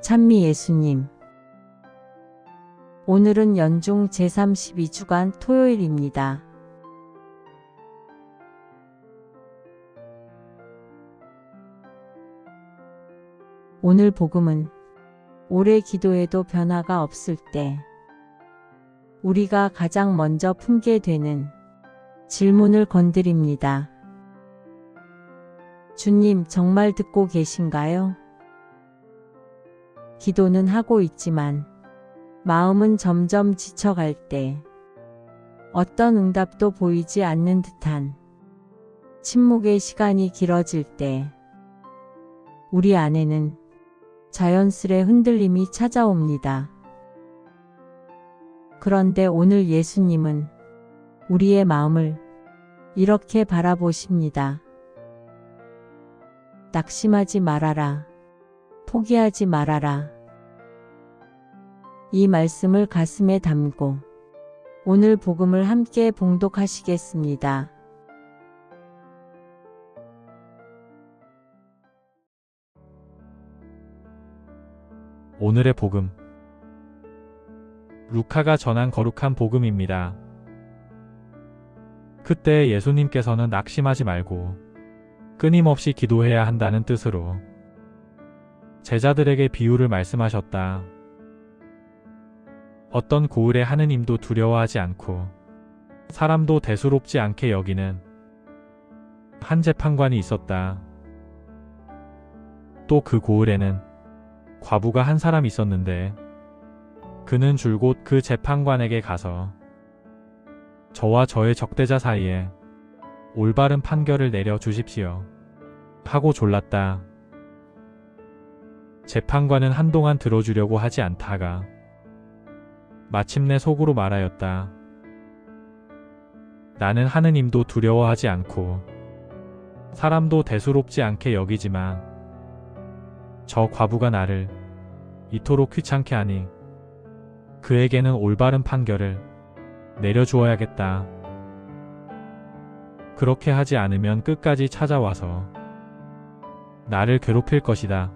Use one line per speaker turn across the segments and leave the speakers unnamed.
찬미 예수님. 오늘은 연중 제32주간 토요일입니다. 오늘 복음은 오래 기도해도 변화가 없을 때 우리가 가장 먼저 품게 되는 질문을 건드립니다. 주님, 정말 듣고 계신가요? 기도는 하고 있지만 마음은 점점 지쳐갈 때, 어떤 응답도 보이지 않는 듯한 침묵의 시간이 길어질 때, 우리 안에는 자연스레 흔들림이 찾아옵니다. 그런데 오늘 예수님은 우리의 마음을 이렇게 바라보십니다. 낙심하지 말아라. 포기하지 말아라. 이 말씀을 가슴에 담고 오늘 복음을 함께 봉독하시겠습니다.
오늘의 복음. 루카가 전한 거룩한 복음입니다. 그때 예수님께서는 낙심하지 말고 끊임없이 기도해야 한다는 뜻으로 제자들에게 비유를 말씀하셨다. 어떤 고을에 하느님도 두려워하지 않고 사람도 대수롭지 않게 여기는 한 재판관이 있었다. 또 그 고을에는 과부가 한 사람 있었는데 그는 줄곧 그 재판관에게 가서 저와 저의 적대자 사이에 올바른 판결을 내려 주십시오 하고 졸랐다. 재판관은 한동안 들어주려고 하지 않다가 마침내 속으로 말하였다. 나는 하느님도 두려워하지 않고 사람도 대수롭지 않게 여기지만 저 과부가 나를 이토록 귀찮게 하니 그에게는 올바른 판결을 내려주어야겠다. 그렇게 하지 않으면 끝까지 찾아와서 나를 괴롭힐 것이다.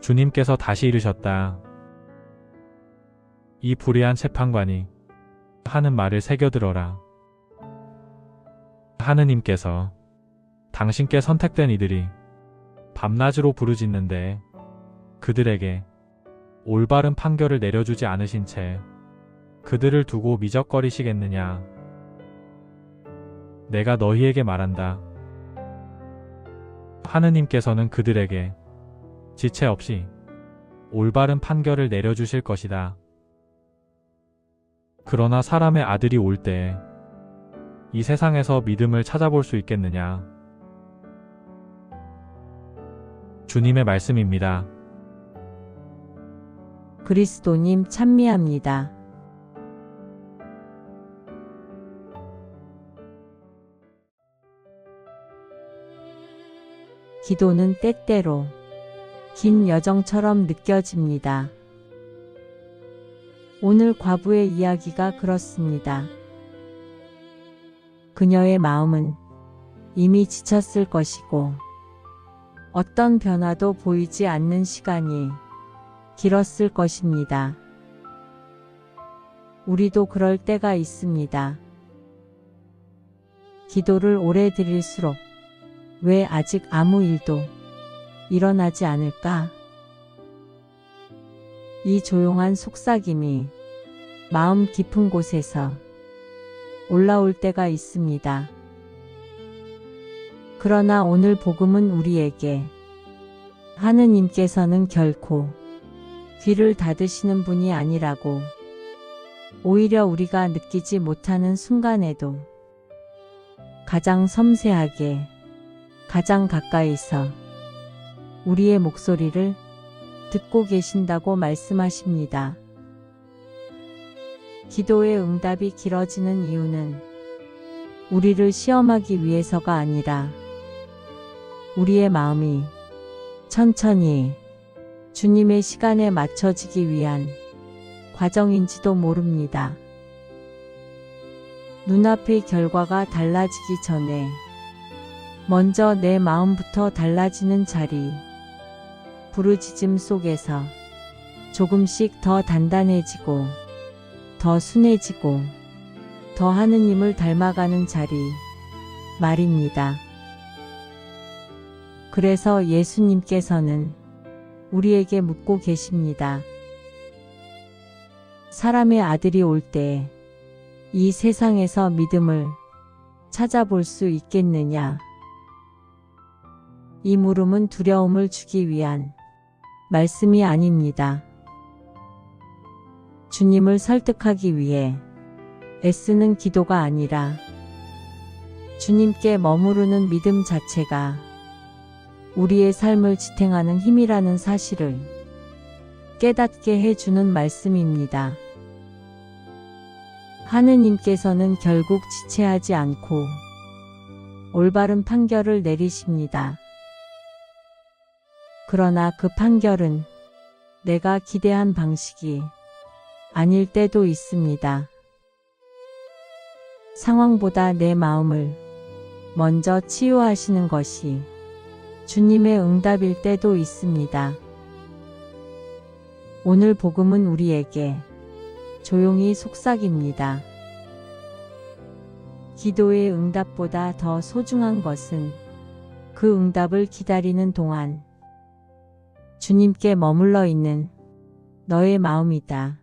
주님께서 다시 이르셨다. 이 불의한 재판관이 하는 말을 새겨들어라. 하느님께서 당신께 선택된 이들이 밤낮으로 부르짖는데 그들에게 올바른 판결을 내려주지 않으신 채 그들을 두고 미적거리시겠느냐. 내가 너희에게 말한다. 하느님께서는 그들에게 지체 없이 올바른 판결을 내려주실 것이다. 그러나 사람의 아들이 올 때에 이 세상에서 믿음을 찾아볼 수 있겠느냐. 주님의 말씀입니다.
그리스도님 찬미합니다. 기도는 때때로 긴 여정처럼 느껴집니다. 오늘 과부의 이야기가 그렇습니다. 그녀의 마음은 이미 지쳤을 것이고 어떤 변화도 보이지 않는 시간이 길었을 것입니다. 우리도 그럴 때가 있습니다. 기도를 오래 드릴수록 왜 아직 아무 일도 일어나지 않을까? 이 조용한 속삭임이 마음 깊은 곳에서 올라올 때가 있습니다. 그러나 오늘 복음은 우리에게 하느님께서는 결코 귀를 닫으시는 분이 아니라고, 오히려 우리가 느끼지 못하는 순간에도 가장 섬세하게, 가장 가까이서 우리의 목소리를 듣고 계신다고 말씀하십니다. 기도의 응답이 길어지는 이유는 우리를 시험하기 위해서가 아니라 우리의 마음이 천천히 주님의 시간에 맞춰지기 위한 과정인지도 모릅니다. 눈앞의 결과가 달라지기 전에 먼저 내 마음부터 달라지는 자리, 부르짖음 속에서 조금씩 더 단단해지고 더 순해지고 더 하느님을 닮아가는 자리 말입니다. 그래서 예수님께서는 우리에게 묻고 계십니다. 사람의 아들이 올 때 이 세상에서 믿음을 찾아볼 수 있겠느냐? 이 물음은 두려움을 주기 위한 말씀이 아닙니다. 주님을 설득하기 위해 애쓰는 기도가 아니라 주님께 머무르는 믿음 자체가 우리의 삶을 지탱하는 힘이라는 사실을 깨닫게 해주는 말씀입니다. 하느님께서는 결국 지체하지 않고 올바른 판결을 내리십니다. 그러나 그 판결은 내가 기대한 방식이 아닐 때도 있습니다. 상황보다 내 마음을 먼저 치유하시는 것이 주님의 응답일 때도 있습니다. 오늘 복음은 우리에게 조용히 속삭입니다. 기도의 응답보다 더 소중한 것은 그 응답을 기다리는 동안 주님께 머물러 있는 너의 마음이다.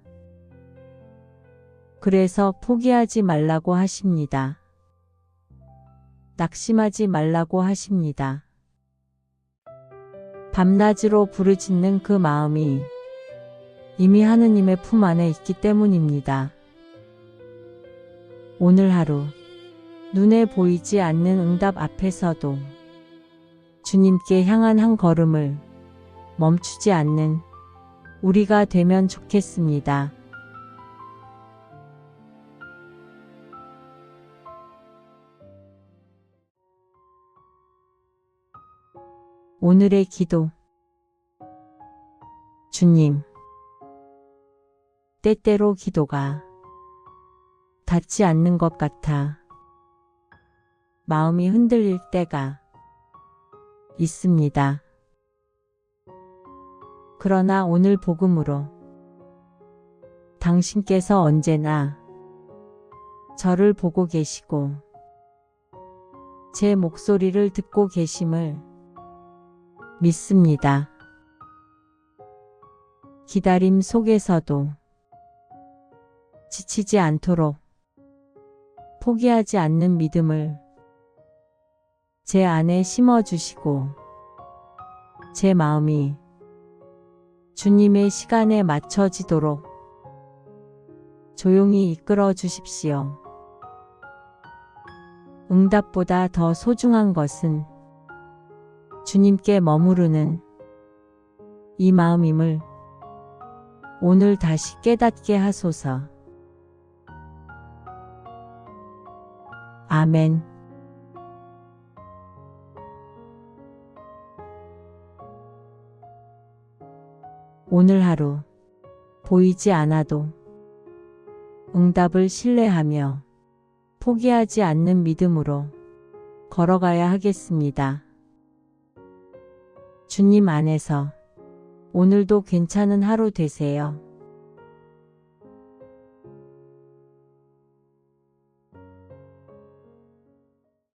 그래서 포기하지 말라고 하십니다. 낙심하지 말라고 하십니다. 밤낮으로 부르짖는 그 마음이 이미 하느님의 품 안에 있기 때문입니다. 오늘 하루 눈에 보이지 않는 응답 앞에서도 주님께 향한 한 걸음을 멈추지 않는 우리가 되면 좋겠습니다. 오늘의 기도. 주님, 때때로 기도가 닿지 않는 것 같아 마음이 흔들릴 때가 있습니다. 그러나 오늘 복음으로 당신께서 언제나 저를 보고 계시고 제 목소리를 듣고 계심을 믿습니다. 기다림 속에서도 지치지 않도록 포기하지 않는 믿음을 제 안에 심어주시고 제 마음이 주님의 시간에 맞춰지도록 조용히 이끌어 주십시오. 응답보다 더 소중한 것은 주님께 머무르는 이 마음임을 오늘 다시 깨닫게 하소서. 아멘. 오늘 하루 보이지 않아도 응답을 신뢰하며 포기하지 않는 믿음으로 걸어가야 하겠습니다. 주님 안에서 오늘도 괜찮은 하루 되세요.